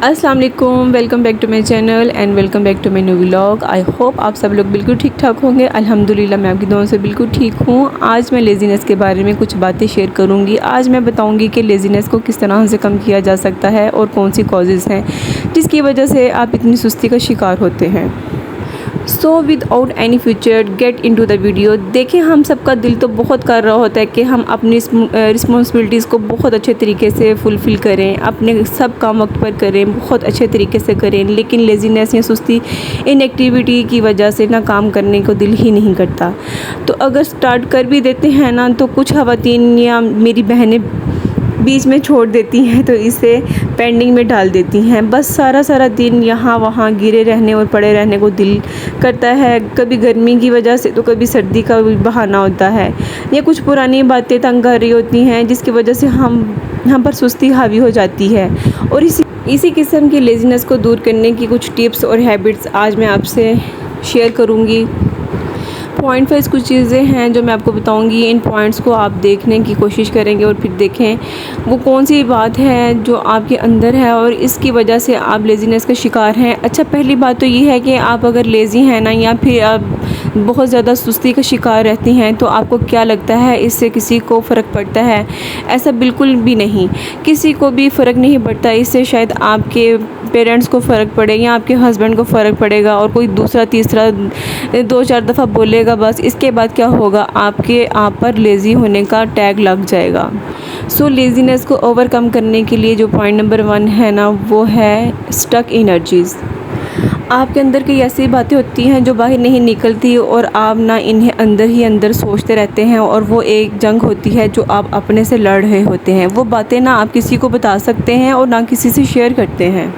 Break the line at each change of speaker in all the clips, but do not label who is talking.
अस्सलाम वालेकुम, welcome back to my channel and welcome back to my new vlog. I hope आप सब लोग बिल्कुल ठीक ठाक होंगे। अल्हम्दुलिल्लाह मैं आपकी दुआओं से बिल्कुल ठीक हूँ। आज मैं लेज़ीनेस के बारे में कुछ बातें शेयर करूँगी। आज मैं बताऊँगी कि लेज़ीनेस को किस तरह से कम किया जा सकता है और कौन सी कॉजेज़ हैं जिसकी वजह से आप इतनी सुस्ती का शिकार होते हैं। So without any future get into the video. देखिए, हम सबका दिल तो बहुत कर रहा होता है कि हम अपनी रिस्पॉन्सिबिलिटीज़ को बहुत अच्छे तरीके से फुलफ़िल करें, अपने सब काम वक्त पर करें, बहुत अच्छे तरीके से करें, लेकिन लेज़ीनेस या सुस्ती इनएक्टिविटी की वजह से ना काम करने को दिल ही नहीं करता। तो अगर स्टार्ट कर भी देते हैं ना, तो कुछ ख़वातीन या मेरी बहनें बीच में छोड़ देती हैं, तो इसे पेंडिंग में डाल देती हैं। बस सारा दिन यहाँ वहाँ गिरे रहने और पड़े रहने को दिल करता है। कभी गर्मी की वजह से तो कभी सर्दी का भी बहाना होता है, या कुछ पुरानी बातें तंग कर रही होती हैं जिसकी वजह से हम पर सुस्ती हावी हो जाती है। और इसी किस्म की लेज़ीनेस को दूर करने की कुछ टिप्स और हैबिट्स आज मैं आपसे शेयर करूँगी। पॉइंट वाइज कुछ चीज़ें हैं जो मैं आपको बताऊंगी। इन पॉइंट्स को आप देखने की कोशिश करेंगे और फिर देखें वो कौन सी बात है जो आपके अंदर है और इसकी वजह से आप लेज़ीनेस का शिकार हैं। अच्छा, पहली बात तो ये है कि आप अगर लेज़ी हैं ना, या फिर आप बहुत ज़्यादा सुस्ती का शिकार रहती हैं, तो आपको क्या लगता है इससे किसी को फ़र्क पड़ता है? ऐसा बिल्कुल भी नहीं, किसी को भी फ़र्क नहीं पड़ता। इससे शायद आपके पेरेंट्स को फ़र्क पड़े या आपके हस्बैंड को फ़र्क पड़ेगा, और कोई दूसरा तीसरा 2-4 दफ़ा बोलेगा, बस इसके बाद क्या होगा, आप पर लेज़ी होने का टैग लग जाएगा। सो लेज़ीनेस को ओवरकम करने के लिए जो पॉइंट नंबर 1 है ना, वो है स्टक एनर्जीज़। आपके अंदर कई ऐसी बातें होती हैं जो बाहर नहीं निकलती और आप ना इन्हें अंदर ही अंदर सोचते रहते हैं, और वो एक जंग होती है जो आप अपने से लड़ रहे होते हैं। वो बातें ना आप किसी को बता सकते हैं और ना किसी से शेयर करते हैं,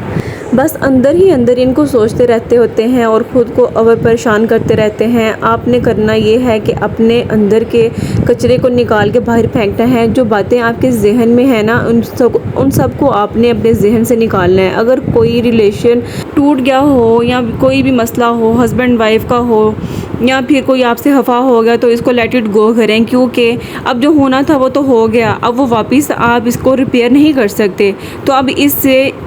बस अंदर ही अंदर इनको सोचते रहते होते हैं और ख़ुद को और परेशान करते रहते हैं। आपने करना ये है कि अपने अंदर के कचरे को निकाल के बाहर फेंकना है। जो बातें आपके जहन में है ना, उन सब को आपने अपने जहन से निकालना है। अगर कोई रिलेशन टूट गया हो या कोई भी मसला हो, हस्बैंड वाइफ का हो, या फिर कोई आपसे खफा हो गया, तो इसको लेट इट गो करें, क्योंकि अब जो होना था वो तो हो गया। अब वो वापस आप इसको रिपेयर नहीं कर सकते। तो अब इस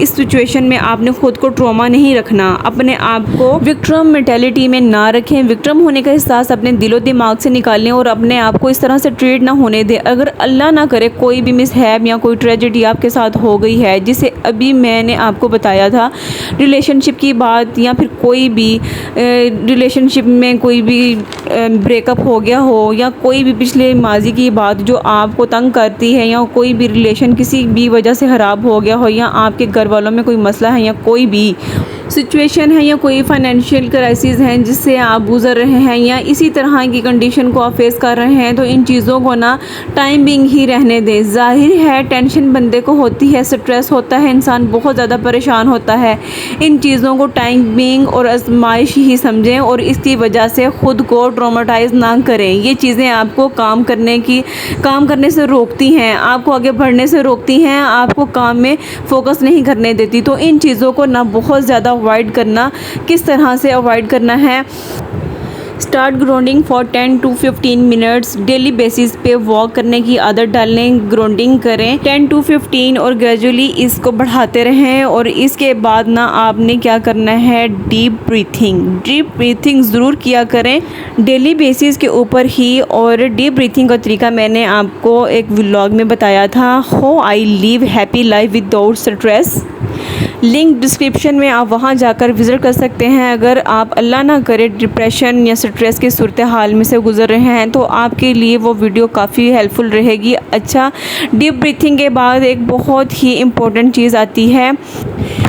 सिचुएशन में आपने खुद को ट्रॉमा नहीं रखना, अपने आप को विक्टिम मेंटालिटी में ना रखें। विक्टिम होने का एहसास अपने दिलो दिमाग से निकालें और अपने आप को इस तरह से ट्रीट ना होने दें। अगर अल्लाह ना करे कोई भी मिसहैप या कोई ट्रेजेडी आपके साथ हो गई है, जिसे अभी मैंने आपको बताया था, रिलेशनशिप की बात, या फिर कोई भी रिलेशनशिप में कोई भी ब्रेकअप हो गया हो, या कोई भी पिछले माजी की बात जो आपको तंग करती है, या कोई भी रिलेशन किसी भी वजह से ख़राब हो गया हो, या आपके घर वालों में कोई मसला है, या कोई भी सिचुएशन है, या कोई फाइनेंशियल क्राइसिस हैं जिससे आप गुज़र रहे हैं, या इसी तरह की कंडीशन को आप फेस कर रहे हैं, तो इन चीज़ों को ना टाइम बिंग ही रहने दें। ज़ाहिर है टेंशन बंदे को होती है, स्ट्रेस होता है, इंसान बहुत ज़्यादा परेशान होता है। इन चीज़ों को टाइम बिंग और आजमाइश ही समझें और इसकी वजह से ख़ुद को ट्रॉमाटाइज ना करें। ये चीज़ें आपको काम करने से रोकती हैं, आपको आगे बढ़ने से रोकती हैं, आपको काम में फोकस नहीं करने देती। तो इन चीज़ों को ना बहुत ज़्यादा अवॉइड करना। किस तरह से अवॉइड करना है? Start grounding for 10 to 15 minutes. Daily basis पे वॉक करने की आदत डालें, ग्राउंडिंग करें 10 to 15 और ग्रेजुअली इसको बढ़ाते रहें। और इसके बाद ना आपने क्या करना है, डीप ब्रीथिंग ज़रूर किया करें डेली बेसिस के ऊपर ही। और डीप ब्रीथिंग का तरीका मैंने आपको एक व्लॉग में बताया था, how I live happy life without stress. Link description में, आप वहां जाकर विज़िट कर सकते हैं। अगर आप अल्लाह ना करे डिप्रेशन या स्ट्रेस की सूरत हाल में से गुजर रहे हैं, तो आपके लिए वो वीडियो काफ़ी हेल्पफुल रहेगी। अच्छा, डीप ब्रीथिंग के बाद एक बहुत ही इम्पोर्टेंट चीज़ आती है,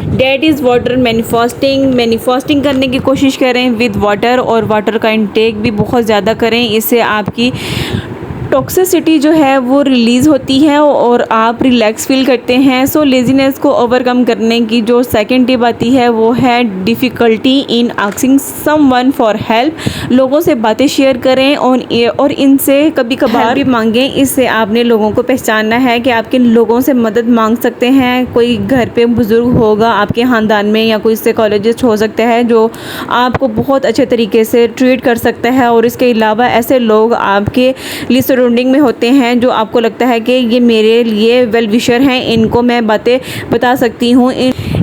डेट इज़ वाटर मैनिफेस्टिंग करने की कोशिश करें विद वाटर, और वाटर का इंटेक भी बहुत ज़्यादा करें। इससे आपकी टॉक्सिसिटी जो है वो रिलीज़ होती है और आप रिलैक्स फील करते हैं। सो लेज़ीनेस को ओवरकम करने की जो सेकंड टिप आती है, वो है difficulty in asking someone for help. लोगों से बातें शेयर करें और इनसे कभी कभार भी मांगें। इससे आपने लोगों को पहचानना है कि आप किन लोगों से मदद मांग सकते हैं। कोई घर पे बुज़ुर्ग होगा आपके ख़ानदान में, या कोई साइकोलॉजिस्ट हो सकता है जो आपको बहुत अच्छे तरीके से ट्रीट कर सकता है। और इसके अलावा ऐसे लोग आपके लिए सराउंडिंग में होते हैं जो आपको लगता है कि ये मेरे लिए वेल विशर हैं, इनको मैं बातें बता सकती हूँ,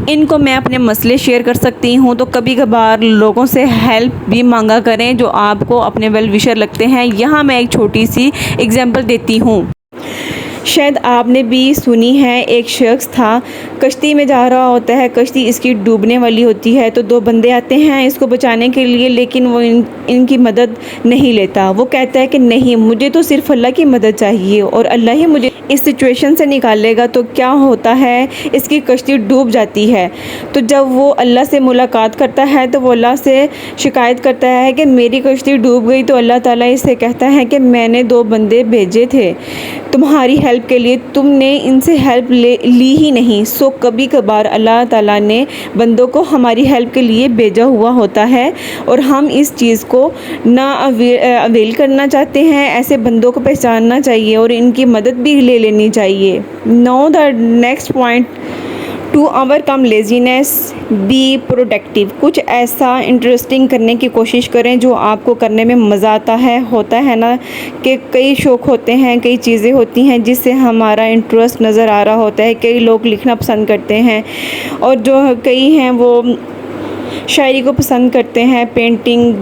इनको मैं अपने मसले शेयर कर सकती हूँ। तो कभी कभार लोगों से हेल्प भी मांगा करें जो आपको अपने वेल विशर लगते हैं। यहाँ मैं एक छोटी सी एग्जांपल देती हूँ। शायद आपने भी सुनी है, एक शख्स था, कश्ती में जा रहा होता है, कश्ती इसकी डूबने वाली होती है। तो दो बंदे आते हैं इसको बचाने के लिए, लेकिन वो इनकी मदद नहीं लेता। वो कहता है कि नहीं, मुझे तो सिर्फ अल्लाह की मदद चाहिए और अल्लाह ही मुझे इस सिचुएशन से निकालेगा। तो क्या होता है, इसकी कश्ती डूब जाती है। तो जब वो अल्लाह से मुलाकात करता है तो वो अल्लाह से शिकायत करता है कि मेरी कश्ती डूब गई। तो अल्लाह ताला इससे कहता है कि मैंने दो बंदे भेजे थे तुम्हारी हेल्प के लिए, तुमने इनसे हेल्प ली ही नहीं। सो कभी कभार अल्लाह ताला ने बंदों को हमारी हेल्प के लिए भेजा हुआ होता है और हम इस चीज़ को ना अवेल करना चाहते हैं। ऐसे बंदों को पहचानना चाहिए और इनकी मदद भी ले लेनी चाहिए। Now the next point, to overcome laziness be productive. कुछ ऐसा इंटरेस्टिंग करने की कोशिश करें जो आपको करने में मज़ा आता है। होता है ना कि कई शौक़ होते हैं, कई चीज़ें होती हैं जिससे हमारा इंटरेस्ट नज़र आ रहा होता है। कई लोग लिखना पसंद करते हैं और जो कई हैं वो शायरी को पसंद करते हैं, पेंटिंग,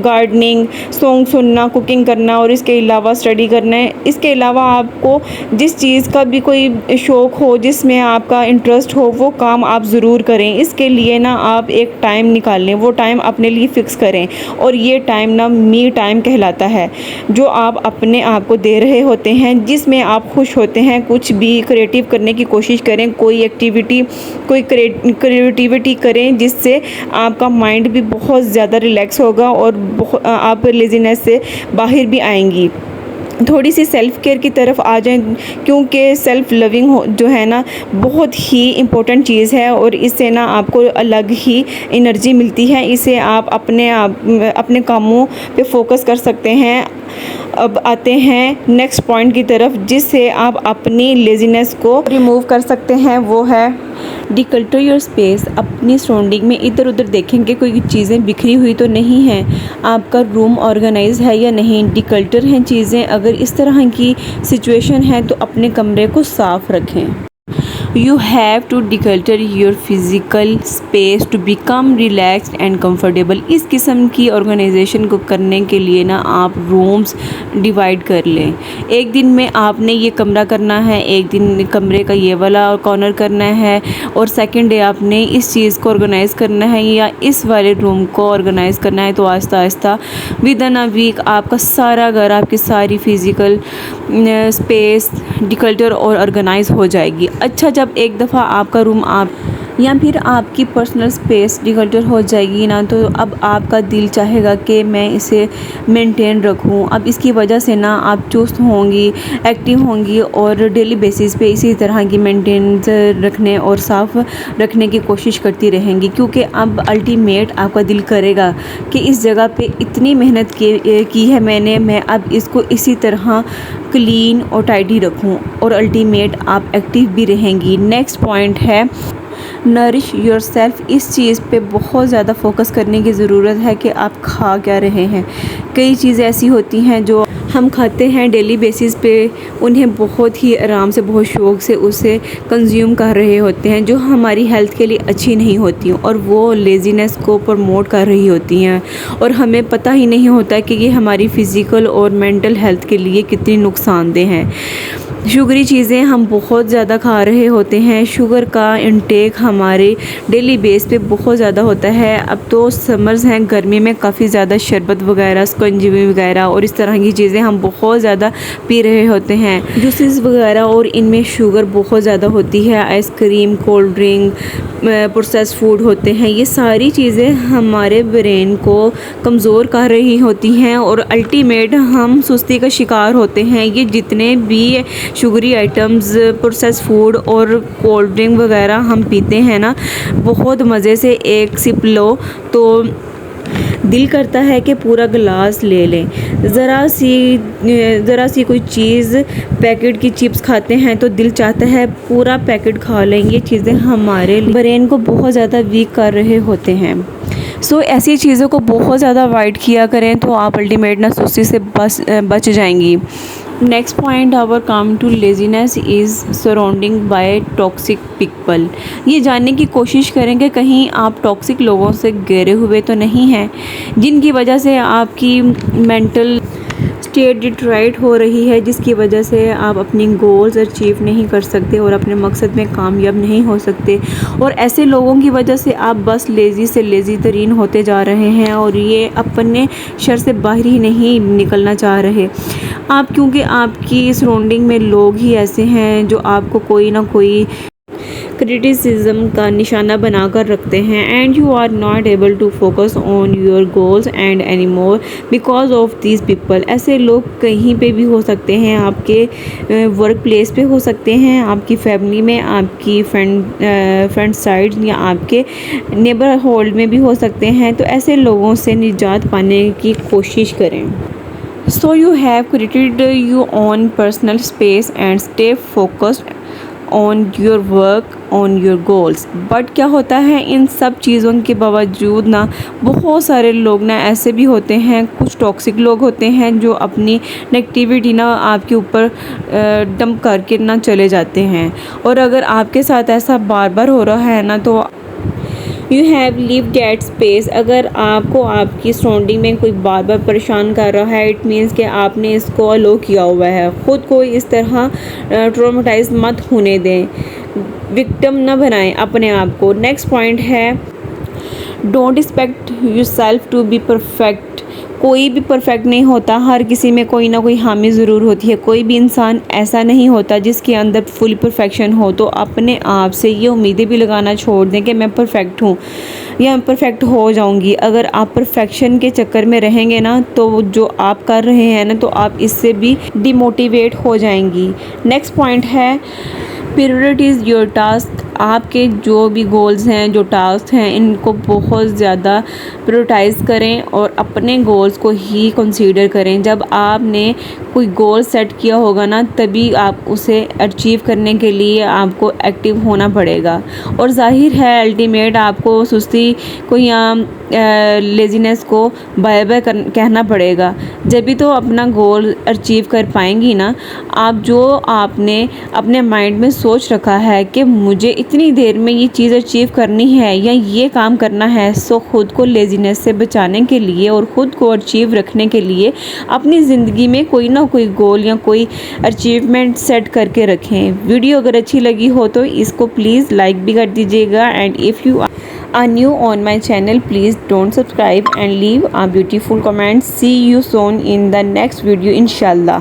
गार्डनिंग, सॉन्ग सुनना, कुकिंग करना और इसके अलावा स्टडी करना है। इसके अलावा आपको जिस चीज़ का भी कोई शौक़ हो, जिसमें आपका इंटरेस्ट हो, वो काम आप ज़रूर करें। इसके लिए ना आप एक टाइम निकाल लें, वो टाइम अपने लिए फ़िक्स करें और ये टाइम ना मी टाइम कहलाता है, जो आप अपने आप को दे रहे होते हैं, जिसमें आप खुश होते हैं। कुछ भी क्रिएटिव करने की कोशिश करें, कोई एक्टिविटी, कोई क्रिएटिविटी करें जिससे आपका माइंड भी बहुत ज़्यादा रिलैक्स होगा और आप लेज़ीनेस से बाहर भी आएंगी। थोड़ी सी सेल्फ़ केयर की तरफ आ जाएं, क्योंकि सेल्फ़ लविंग जो है ना बहुत ही इम्पोर्टेंट चीज़ है और इससे ना आपको अलग ही एनर्जी मिलती है। इसे आप अपने कामों पे फोकस कर सकते हैं। अब आते हैं नेक्स्ट पॉइंट की तरफ, जिससे आप अपनी लेज़ीनेस को रिमूव कर सकते हैं। वो है डिक्लटर योर स्पेस। अपनी सराउंडिंग में इधर उधर देखेंगे कोई चीज़ें बिखरी हुई तो नहीं है, आपका रूम ऑर्गेनाइज है या नहीं, डिक्लटर हैं चीज़ें। अगर इस तरह की सिचुएशन है तो अपने कमरे को साफ़ रखें। You have to declutter your physical space to become relaxed and comfortable। इस किस्म की ऑर्गेनाइजेशन को करने के लिए ना आप रूम्स डिवाइड कर लें। एक दिन में आपने ये कमरा करना है, एक दिन कमरे का ये वाला कॉर्नर करना है और सेकंड डे आपने इस चीज़ को ऑर्गेनाइज़ करना है या इस वाले रूम को ऑर्गेनाइज़ करना है। तो Aahista Aahista with in a week आपका सारा घर, आपकी सारी फिज़िकल स्पेस डिक्लटर और ऑर्गेनाइज हो जाएगी। अच्छा, जब एक दफ़ा आपका रूम आप या फिर आपकी पर्सनल स्पेस डिक्लटर हो जाएगी ना, तो अब आपका दिल चाहेगा कि मैं इसे मेंटेन रखूं। अब इसकी वजह से ना आप चुस्त होंगी, एक्टिव होंगी और डेली बेसिस पे इसी तरह की मेंटेन रखने और साफ़ रखने की कोशिश करती रहेंगी, क्योंकि अब अल्टीमेट आपका दिल करेगा कि इस जगह पे इतनी मेहनत की है मैंने, मैं अब इसको इसी तरह क्लीन और टाइडी रखूं और अल्टीमेट आप एक्टिव भी रहेंगी। नेक्स्ट पॉइंट है नरिश योरसेल्फ। इस चीज़ पे बहुत ज़्यादा फोकस करने की ज़रूरत है कि आप खा क्या रहे हैं। कई चीज़ें ऐसी होती हैं जो हम खाते हैं डेली बेसिस पे, उन्हें बहुत ही आराम से, बहुत शौक़ से उसे कंज्यूम कर रहे होते हैं, जो हमारी हेल्थ के लिए अच्छी नहीं होती और वो लेज़ीनेस को प्रमोट कर रही होती हैं और हमें पता ही नहीं होता कि ये हमारी फ़िज़िकल और मेंटल हेल्थ के लिए कितनी नुकसानदेह हैं। शुगरी चीज़ें हम बहुत ज़्यादा खा रहे होते हैं। शुगर का इंटेक हमारे डेली बेस पे बहुत ज़्यादा होता है। अब तो समर्स हैं, गर्मी में काफ़ी ज़्यादा शरबत वगैरह, स्कंजीवी वगैरह और इस तरह की चीज़ें हम बहुत ज़्यादा पी रहे होते हैं, जूसेस वगैरह, और इनमें शुगर बहुत ज़्यादा होती है। Ice cream, cold drink, process food होते हैं, ये सारी चीज़ें हमारे ब्रेन को कमज़ोर कर रही होती हैं और अल्टीमेट हम सुस्ती का शिकार होते हैं। ये जितने भी शुगरी आइटम्स, प्रोसेस फूड और कोल्ड ड्रिंक वगैरह हम पीते हैं ना, बहुत मज़े से एक सिप लो तो दिल करता है कि पूरा गिलास ले लें। ज़रा सी कोई चीज़, पैकेट की चिप्स खाते हैं तो दिल चाहता है पूरा पैकेट खा लें। ये चीज़ें हमारे ब्रेन को बहुत ज़्यादा वीक कर रहे होते हैं। सो ऐसी चीज़ों को बहुत ज़्यादा अवॉइड किया करें तो आप अल्टीमेट ना सुस्ती से बच जाएंगी। Next point overcome to laziness is surrounding by toxic people. ये जानने की कोशिश करें कि कहीं आप टॉक्सिक लोगों से घिरे हुए तो नहीं हैं, जिनकी वजह से आपकी मेंटल स्टेट डिट्राइट हो रही है, जिसकी वजह से आप अपनी गोल्स अचीव नहीं कर सकते और अपने मकसद में कामयाब नहीं हो सकते। और ऐसे लोगों की वजह से आप बस लेज़ी से लेज़ी तरीन होते जा रहे हैं और ये अपने शर से बाहर ही नहीं निकलना चाह रहे आप, क्योंकि आपकी सराउंडिंग में लोग ही ऐसे हैं जो आपको कोई ना कोई क्रिटिसिज्म का निशाना बनाकर रखते हैं and you are not able to focus on your goals and any more because of these people. ऐसे लोग कहीं पे भी हो सकते हैं, आपके वर्क प्लेस पे हो सकते हैं, आपकी फैमिली में, आपकी फ्रेंड साइड या आपके नेबरहुड में भी हो सकते हैं। तो ऐसे लोगों से निजात पाने की कोशिश करें। So you have created your own personal space and stay focused on your work, on your goals। But क्या होता है, इन सब चीज़ों के बावजूद ना बहुत सारे लोग ना ऐसे भी होते हैं, कुछ टॉक्सिक लोग होते हैं जो अपनी नेगेटिविटी ना आपके ऊपर डंप करके ना चले जाते हैं। और अगर आपके साथ ऐसा बार बार हो रहा है ना, तो you have leave that space. अगर आपको आपकी सराउंडिंग में कोई बार बार परेशान कर रहा है, इट मीन्स कि आपने इसको अलो किया हुआ है। ख़ुद को इस तरह ट्रॉमेटाइज मत होने दें, विक्टिम ना बनाएं अपने आप को। नेक्स्ट पॉइंट है, don't expect yourself to be perfect. कोई भी परफेक्ट नहीं होता, हर किसी में कोई ना कोई खामी ज़रूर होती है। कोई भी इंसान ऐसा नहीं होता जिसके अंदर फुल परफेक्शन हो। तो अपने आप से ये उम्मीदें भी लगाना छोड़ दें कि मैं परफेक्ट हूँ या परफेक्ट हो जाऊँगी। अगर आप परफेक्शन के चक्कर में रहेंगे ना, तो जो आप कर रहे हैं ना, तो आप इससे भी डिमोटिवेट हो जाएंगी। नेक्स्ट पॉइंट है, प्रायोरिटीज़ योर टास्क। आपके जो भी गोल्स हैं, जो टास्क हैं, इनको बहुत ज़्यादा प्रायोरिटाइज़ करें और अपने गोल्स को ही कंसीडर करें। जब आपने कोई गोल सेट किया होगा ना, तभी आप उसे अचीव करने के लिए आपको एक्टिव होना पड़ेगा। और जाहिर है अल्टीमेट आपको सुस्ती को या लेज़ीनेस को बाय बाय कहना पड़ेगा। जब भी तो अपना गोल अचीव कर पाएंगी ना आप। जो आपने अपने माइंड में सोच रखा है कि मुझे इतनी देर में ये चीज़ अचीव करनी है या ये काम करना है, सो ख़ुद को लेज़ीनेस से बचाने के लिए और ख़ुद को अचीव रखने के लिए अपनी ज़िंदगी में कोई ना कोई गोल या कोई अचीवमेंट सेट करके रखें। वीडियो अगर अच्छी लगी हो तो इसको प्लीज़ लाइक भी कर दीजिएगा and if you are new on my channel, please don't subscribe and leave a beautiful comment. See you soon in the next video, inshallah.